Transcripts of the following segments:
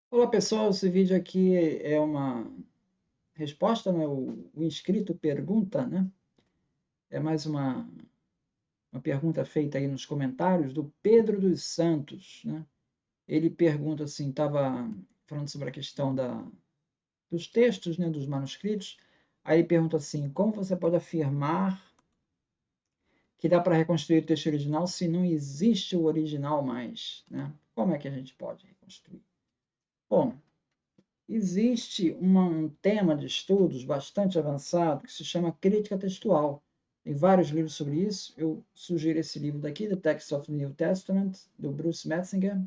Olá pessoal, esse vídeo aqui é uma resposta, né? O inscrito pergunta, né? É mais uma pergunta feita aí nos comentários do Pedro dos Santos, né? Ele pergunta assim, estava falando sobre a questão dos textos, né? Dos manuscritos. Aí ele pergunta assim, como você pode afirmar que dá para reconstruir o texto original se não existe o original mais, né? Como é que a gente pode reconstruir? Bom, existe um tema de estudos bastante avançado que se chama crítica textual. Tem vários livros sobre isso. Eu sugiro esse livro daqui, The Text of the New Testament, do Bruce Metzinger.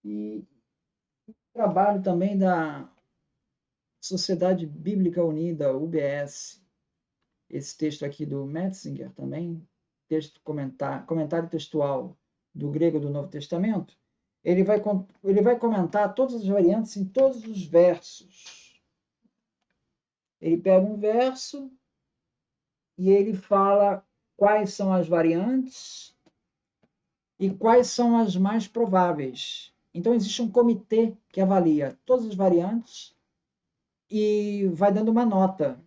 E trabalho também da Sociedade Bíblica Unida, UBS. Esse texto aqui do Metzinger também, comentário textual do grego do Novo Testamento, ele vai comentar todas as variantes em todos os versos. Ele pega um verso e ele fala quais são as variantes e quais são as mais prováveis. Então, existe um comitê que avalia todas as variantes e vai dando uma nota.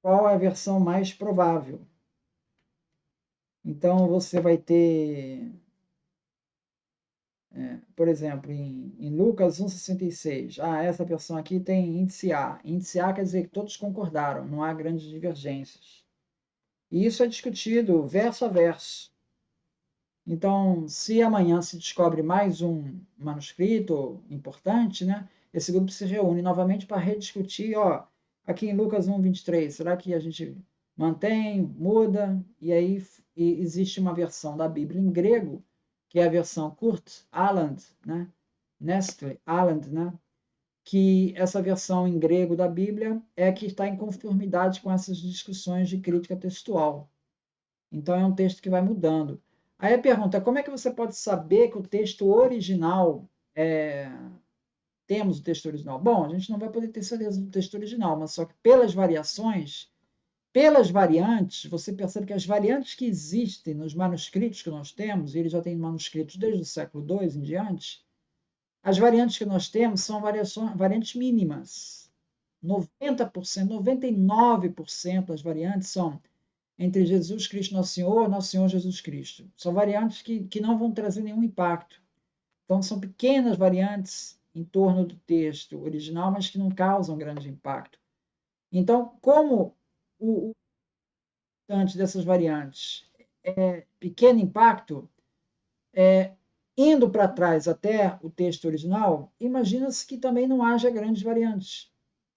Qual é a versão mais provável? Então, você vai ter, por exemplo, em Lucas 1,66. Essa versão aqui tem índice A. Índice A quer dizer que todos concordaram, não há grandes divergências. E isso é discutido verso a verso. Então, se amanhã se descobre mais um manuscrito importante, né, esse grupo se reúne novamente para rediscutir, aqui em Lucas 1:23, será que a gente mantém, muda? E aí existe uma versão da Bíblia em grego, que é a versão Kurt Aland, né, Nestle Aland, né, que essa versão em grego da Bíblia é que está em conformidade com essas discussões de crítica textual. Então é um texto que vai mudando. Aí a pergunta, como é que você pode saber que o texto original temos o texto original? Bom, a gente não vai poder ter certeza do texto original, mas só que pelas variações, pelas variantes, você percebe que as variantes que existem nos manuscritos que nós temos, e ele já tem manuscritos desde o século II em diante, as variantes que nós temos são variantes mínimas. 90%, 99% das variantes são entre Jesus Cristo Nosso Senhor Jesus Cristo. São variantes que não vão trazer nenhum impacto. Então, são pequenas variantes em torno do texto original, mas que não causam grande impacto. Então, como o antes dessas variantes é pequeno impacto, indo para trás até o texto original, imagina-se que também não haja grandes variantes.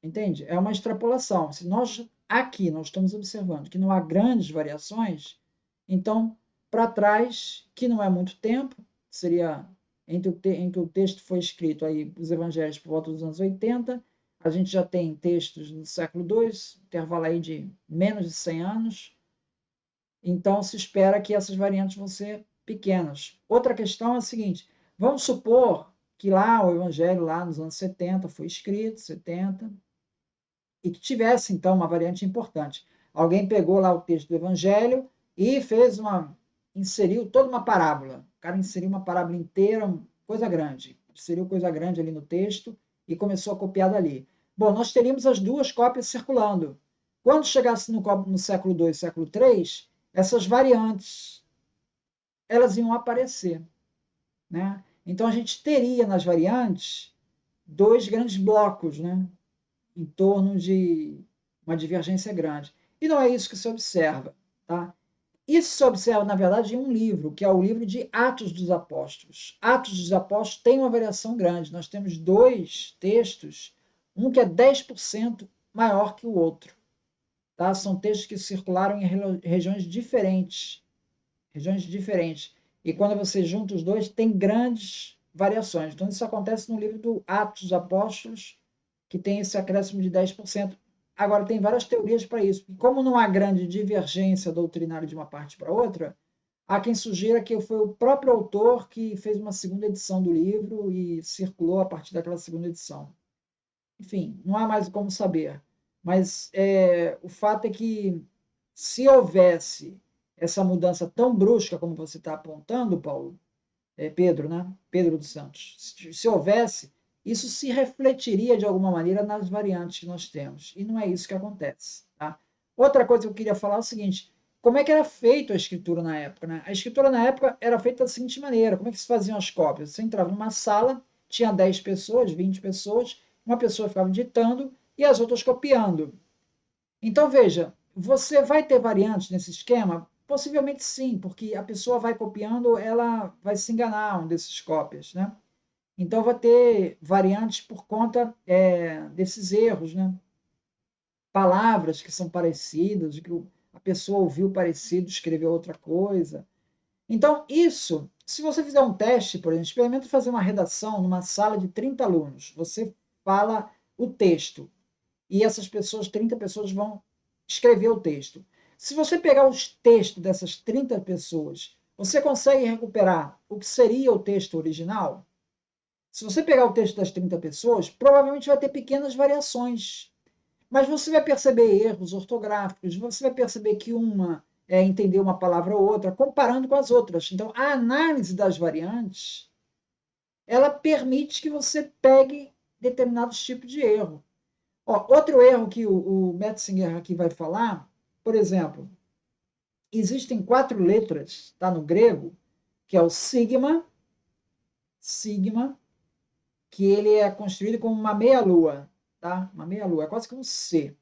Entende? É uma extrapolação. Se nós aqui nós estamos observando que não há grandes variações, então para trás, que não é muito tempo, seria em que o texto foi escrito aí, os evangelhos por volta dos anos 80, a gente já tem textos no século II, intervalo aí de menos de 100 anos, então se espera que essas variantes vão ser pequenas. Outra questão é a seguinte, vamos supor que lá o evangelho lá nos anos 70 foi escrito, 70, e que tivesse, então, uma variante importante. Alguém pegou lá o texto do Evangelho e inseriu toda uma parábola. O cara inseriu uma parábola inteira, coisa grande. Inseriu coisa grande ali no texto e começou a copiar dali. Bom, nós teríamos as duas cópias circulando. Quando chegasse no século II, século III, essas variantes, elas iam aparecer, né? Então, a gente teria nas variantes dois grandes blocos, né? Em torno de uma divergência grande. E não é isso que se observa. Tá? Isso se observa, na verdade, em um livro, que é o livro de Atos dos Apóstolos. Atos dos Apóstolos tem uma variação grande. Nós temos dois textos, um que é 10% maior que o outro. Tá? São textos que circularam em regiões diferentes. Regiões diferentes. E quando você junta os dois, tem grandes variações. Então, isso acontece no livro do Atos dos Apóstolos, que tem esse acréscimo de 10%. Agora, tem várias teorias para isso. E como não há grande divergência doutrinária de uma parte para outra, há quem sugira que foi o próprio autor que fez uma segunda edição do livro e circulou a partir daquela segunda edição. Enfim, não há mais como saber. Mas o fato é que, se houvesse essa mudança tão brusca como você está apontando, Paulo, Pedro, né? Pedro dos Santos. Se houvesse, isso se refletiria de alguma maneira nas variantes que nós temos. E não é isso que acontece. Tá? Outra coisa que eu queria falar é o seguinte: como é que era feita a escritura na época? Né? A escritura na época era feita da seguinte maneira: como é que se faziam as cópias? Você entrava numa sala, tinha 10 pessoas, 20 pessoas, uma pessoa ficava ditando e as outras copiando. Então, veja, você vai ter variantes nesse esquema? Possivelmente sim, porque a pessoa vai copiando, ela vai se enganar um desses cópias, né? Então, vai ter variantes por conta desses erros, né? Palavras que são parecidas, que a pessoa ouviu parecido, escreveu outra coisa. Então, isso, se você fizer um teste, por exemplo, experimenta fazer uma redação numa sala de 30 alunos. Você fala o texto e essas pessoas, 30 pessoas, vão escrever o texto. Se você pegar os textos dessas 30 pessoas, você consegue recuperar o que seria o texto original? Se você pegar o texto das 30 pessoas, provavelmente vai ter pequenas variações, mas você vai perceber erros ortográficos, você vai perceber que uma entendeu uma palavra ou outra, comparando com as outras. Então, a análise das variantes, ela permite que você pegue determinados tipos de erro. Ó, outro erro que o Metzinger aqui vai falar, por exemplo, existem 4 letras, tá, no grego, que é o sigma, que ele é construído como uma meia-lua, tá? Uma meia-lua, é quase que um C,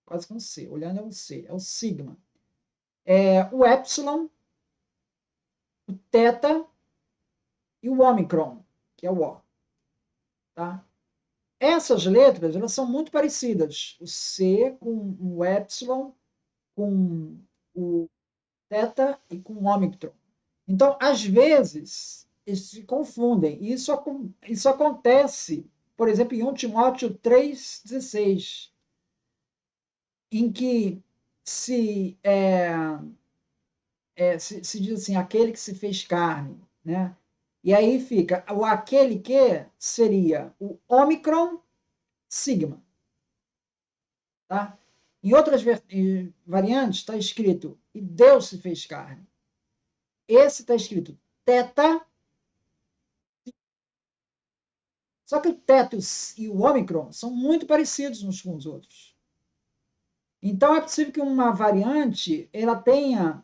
quase que um C, olhando é um C, é o sigma. O epsilon, o teta e o omicron, que é o O, tá? Essas letras, elas são muito parecidas, o C com o epsilon, com o teta e com o omicron. Então, às vezes, eles se confundem. E isso acontece, por exemplo, em 1 Timóteo 3,16, em que se diz assim, aquele que se fez carne, né? E aí fica, o aquele que seria o Omicron sigma, tá? Em outras variantes está escrito, e Deus se fez carne. Esse está escrito teta. Só que o Tetus e o Omicron são muito parecidos uns com os outros. Então, é possível que uma variante ela tenha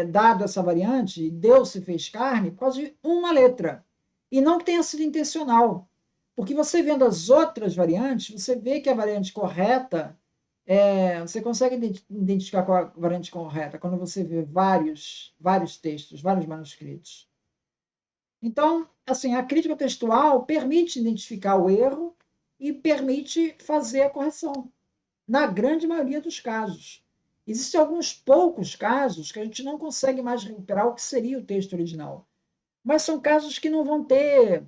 dado essa variante, Deus se fez carne, por causa de uma letra. E não que tenha sido intencional. Porque você vendo as outras variantes, você vê que a variante correta, você consegue identificar qual a variante correta quando você vê vários textos, vários manuscritos. Então, assim, a crítica textual permite identificar o erro e permite fazer a correção, na grande maioria dos casos. Existem alguns poucos casos que a gente não consegue mais recuperar o que seria o texto original, mas são casos que não vão ter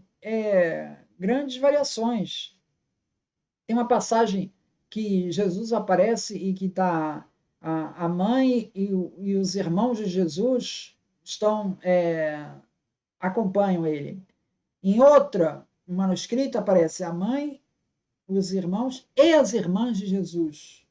grandes variações. Tem uma passagem que Jesus aparece e que está a mãe e os irmãos de Jesus acompanham ele. Em outra, um manuscrito, aparece a mãe, os irmãos e as irmãs de Jesus.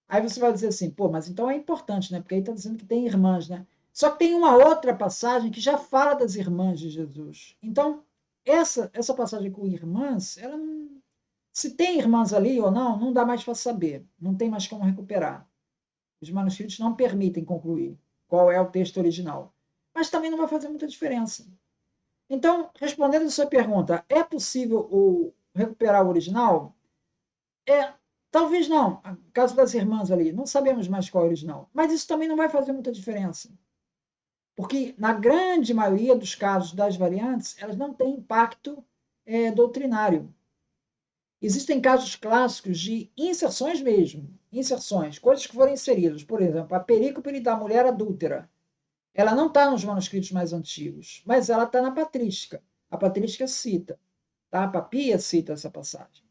Aí você vai dizer assim, pô, mas então é importante, né? Porque aí está dizendo que tem irmãs, né? Só que tem uma outra passagem que já fala das irmãs de Jesus. Então, essa passagem com irmãs, ela não, se tem irmãs ali ou não, não dá mais para saber. Não tem mais como recuperar. Os manuscritos não permitem concluir qual é o texto original. Mas também não vai fazer muita diferença. Então, respondendo a sua pergunta, é possível recuperar o original? Talvez não. No caso das irmãs ali, não sabemos mais qual é o original. Mas isso também não vai fazer muita diferença. Porque, na grande maioria dos casos das variantes, elas não têm impacto doutrinário. Existem casos clássicos de inserções mesmo. Inserções, coisas que foram inseridas. Por exemplo, a perícope da mulher adúltera. Ela não está nos manuscritos mais antigos, mas ela está na patrística. A patrística cita. Tá? A Papia cita essa passagem.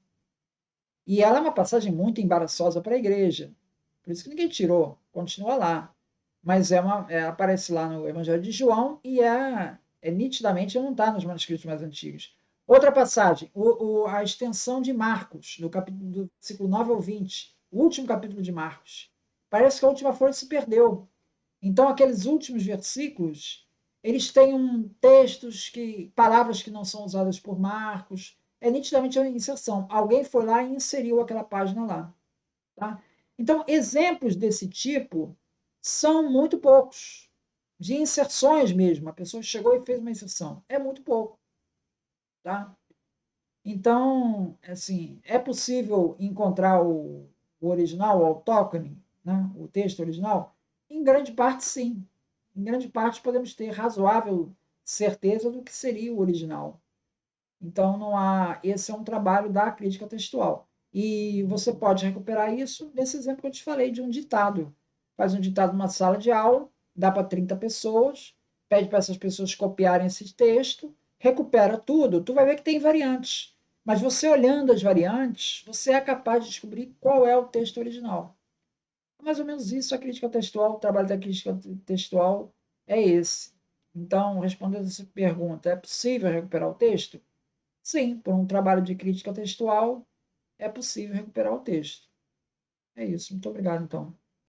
E ela é uma passagem muito embaraçosa para a igreja. Por isso que ninguém tirou, continua lá. Mas aparece lá no Evangelho de João e nitidamente não está nos manuscritos mais antigos. Outra passagem, a extensão de Marcos, do versículo 9 ao 20, o último capítulo de Marcos. Parece que a última folha se perdeu. Então, aqueles últimos versículos, Eles têm textos palavras que não são usadas por Marcos. É nitidamente uma inserção. Alguém foi lá e inseriu aquela página lá. Tá? Então, exemplos desse tipo são muito poucos. De inserções mesmo. A pessoa chegou e fez uma inserção. É muito pouco. Tá? Então, assim, é possível encontrar o original, o autóctone, né? O texto original? Em grande parte, sim. Em grande parte, podemos ter razoável certeza do que seria o original. Então, não há. Esse é um trabalho da crítica textual. E você pode recuperar isso nesse exemplo que eu te falei de um ditado. Faz um ditado numa sala de aula, dá para 30 pessoas, pede para essas pessoas copiarem esse texto, recupera tudo, tu vai ver que tem variantes. Mas você olhando as variantes, você é capaz de descobrir qual é o texto original. Mais ou menos isso a crítica textual, o trabalho da crítica textual é esse. Então, respondendo essa pergunta, é possível recuperar o texto? Sim, por um trabalho de crítica textual, é possível recuperar o texto. É isso. Muito obrigado, então.